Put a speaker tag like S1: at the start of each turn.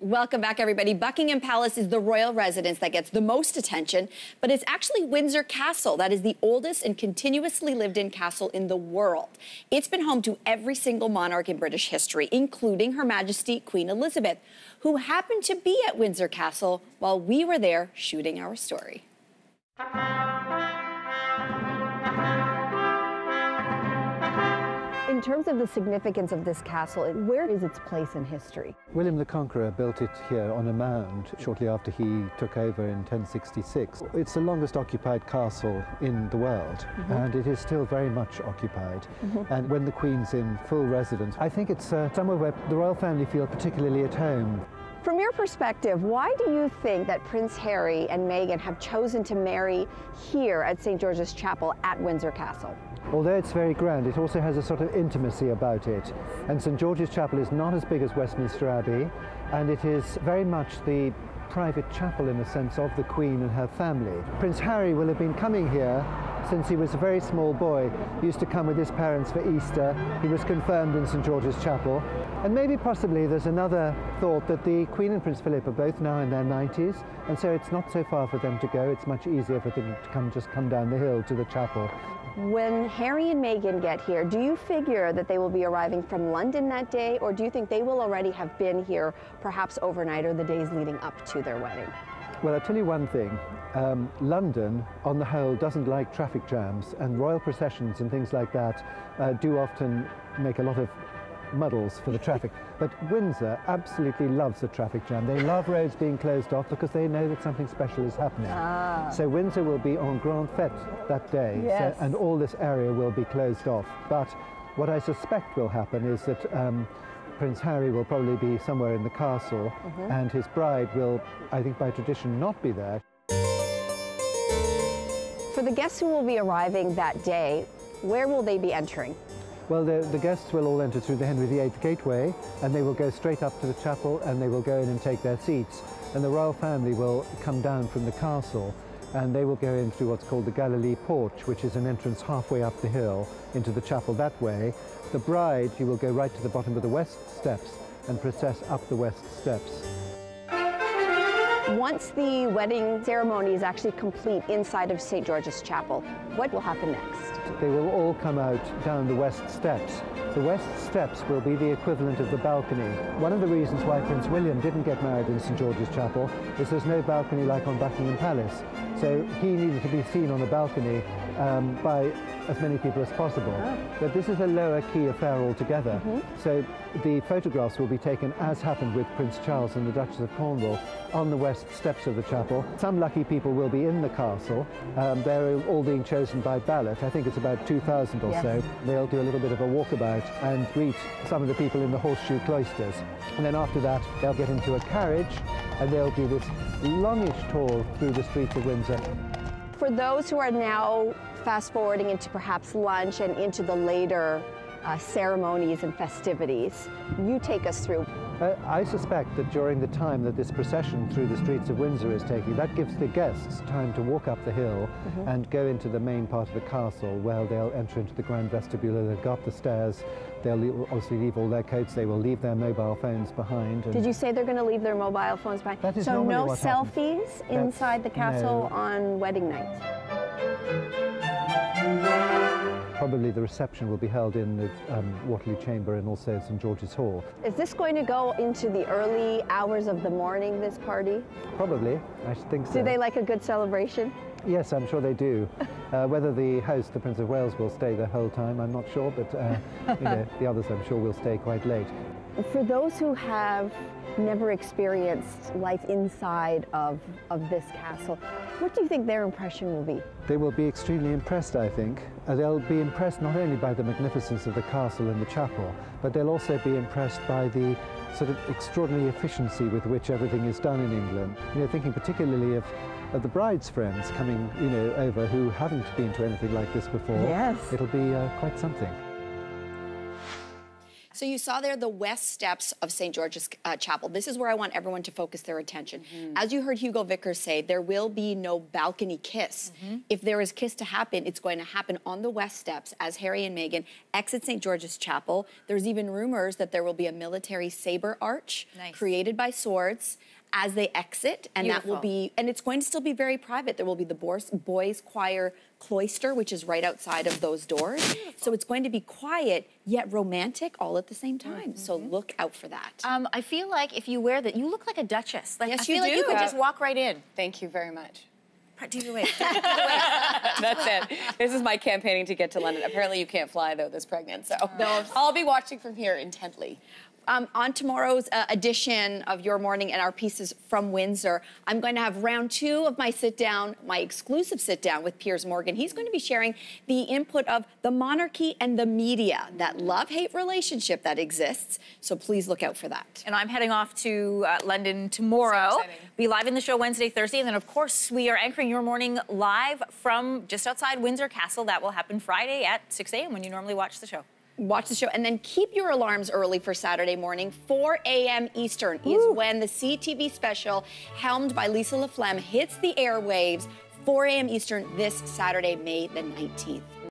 S1: Welcome back, everybody. Buckingham Palace is the royal residence that gets the most attention, but it's actually Windsor Castle that is the oldest and continuously lived-in castle in the world. It's been home to every single monarch in British history, including Her Majesty Queen Elizabeth, who happened to be at Windsor Castle while we were there shooting our story. In terms of the significance of this castle, where is its place in history?
S2: William the Conqueror built it here on a mound shortly after he took over in 1066. It's the longest occupied castle in the world, and it is still very much occupied. And when the Queen's in full residence, I think it's somewhere where the royal family feel particularly at home.
S3: From your perspective, why do you think that Prince Harry and Meghan have chosen to marry here at St. George's Chapel at Windsor Castle?
S2: Although it's very grand, it also has a sort of intimacy about it. And St. George's Chapel is not as big as Westminster Abbey, and it is very much the private chapel in the sense of the Queen and her family. Prince Harry will have been coming here since he was a very small boy. He used to come with his parents for Easter. He was confirmed in St. George's Chapel. And maybe possibly there's another thought that the Queen and Prince Philip are both now in their 90s, and so it's not so far for them to go. It's much easier for them to just come down the hill to the chapel.
S3: When Harry and Meghan get here, do you figure that they will be arriving from London that day, or do you think they will already have been here perhaps overnight or the days leading up to their wedding?
S2: Well, I'll tell you one thing. London, on the whole, doesn't like traffic jams, and royal processions and things like that do often make a lot of muddles for the traffic. But Windsor absolutely loves the traffic jam. They love roads being closed off because they know that something special is happening. So Windsor will be en grand fête that day,
S3: yes.
S2: and all this area will be closed off. But what I suspect will happen is that Prince Harry will probably be somewhere in the castle, and his bride will, I think by tradition, not be there.
S3: For the guests who will be arriving that day, where will they be entering?
S2: Well, the guests will all enter through the Henry VIII gateway, and they will go straight up to the chapel, and they will go in and take their seats. And the royal family will come down from the castle, and they will go in through what's called the Galilee Porch, which is an entrance halfway up the hill into the chapel that way. The bride, she will go right to the bottom of the west steps and process up the west steps.
S3: Once the wedding ceremony is actually complete inside of St. George's Chapel, what will happen next?
S2: They will all come out down the west steps. The west steps will be the equivalent of the balcony. One of the reasons why Prince William didn't get married in St. George's Chapel is there's no balcony like on Buckingham Palace. So he needed to be seen on a balcony by as many people as possible. But this is a lower key affair altogether. So the photographs will be taken, as happened with Prince Charles and the Duchess of Cornwall, on the west steps of the chapel. Some lucky people will be in the castle. They're all being chosen by ballot. I think it's about 2,000 or so. They'll do a little bit of a walkabout and greet some of the people in the horseshoe cloisters. And then after that, they'll get into a carriage, and they'll do this longish tour through the streets of Windsor.
S3: For those who are now fast forwarding into perhaps lunch and into the later ceremonies and festivities, you take us through.
S2: I suspect that during the time that this procession through the streets of Windsor is taking, that gives the guests time to walk up the hill and go into the main part of the castle, where they'll enter into the grand vestibule. They'll go up the stairs. They'll obviously leave all their coats. They will leave their mobile phones behind.
S3: Did you say they're going to leave their mobile phones behind?
S2: That is
S3: so no
S2: what
S3: selfies
S2: happens.
S3: inside the castle on wedding night?
S2: Probably the reception will be held in the Waterloo Chamber and also St. George's Hall.
S3: Is this going to go into the early hours of the morning, this party?
S2: Probably, I should think so.
S3: Do they like a good celebration?
S2: Yes, I'm sure they do. Whether the host, the Prince of Wales, will stay the whole time, I'm not sure, but you know, the others, I'm sure, will stay quite late.
S3: For those who have never experienced life inside of this castle, what do you think their impression will be?
S2: They will be extremely impressed, I think. They'll be impressed not only by the magnificence of the castle and the chapel, but they'll also be impressed by the sort of extraordinary efficiency with which everything is done in England. You know, thinking particularly of the bride's friends coming, you know, over who haven't been to anything like this before.
S3: Yes.
S2: It'll be quite something.
S1: So you saw there the west steps of St. George's Chapel. This is where I want everyone to focus their attention. As you heard Hugo Vickers say, there will be no balcony kiss. If there is kiss to happen, it's going to happen on the west steps as Harry and Meghan exit St. George's Chapel. There's even rumors that there will be a military saber arch created by swords as they exit, and that will be, and it's going to still be very private. There will be the boys choir cloister, which is right outside of those doors. So it's going to be quiet, yet romantic all at the same time. So look out for that.
S4: I feel like if you wear that, you look like a duchess. Like,
S1: Yes,
S4: I feel
S1: you
S4: like
S1: do.
S4: you could just walk right in.
S5: Thank you very much.
S4: Do the wave.
S5: That's it. This is my campaigning to get to London. Apparently you can't fly, though, this pregnant. So no, I'll be watching from here intently.
S1: On tomorrow's edition of Your Morning and our pieces from Windsor, I'm going to have round 2 of my sit-down, my exclusive sit-down with Piers Morgan. He's going to be sharing the input of the monarchy and the media, that love-hate relationship that exists. So please look out for that.
S4: And I'm heading off to London tomorrow.
S5: So exciting.
S4: Be live in the show Wednesday, Thursday, and then, of course, we are anchoring Your Morning live from just outside Windsor Castle. That will happen Friday at 6 a.m. when you normally watch the show.
S1: Watch the show, and then keep your alarms early for Saturday morning. 4 a.m. Eastern is when the CTV special, helmed by Lisa LaFlemme, hits the airwaves. 4 a.m. Eastern this Saturday, May the 19th.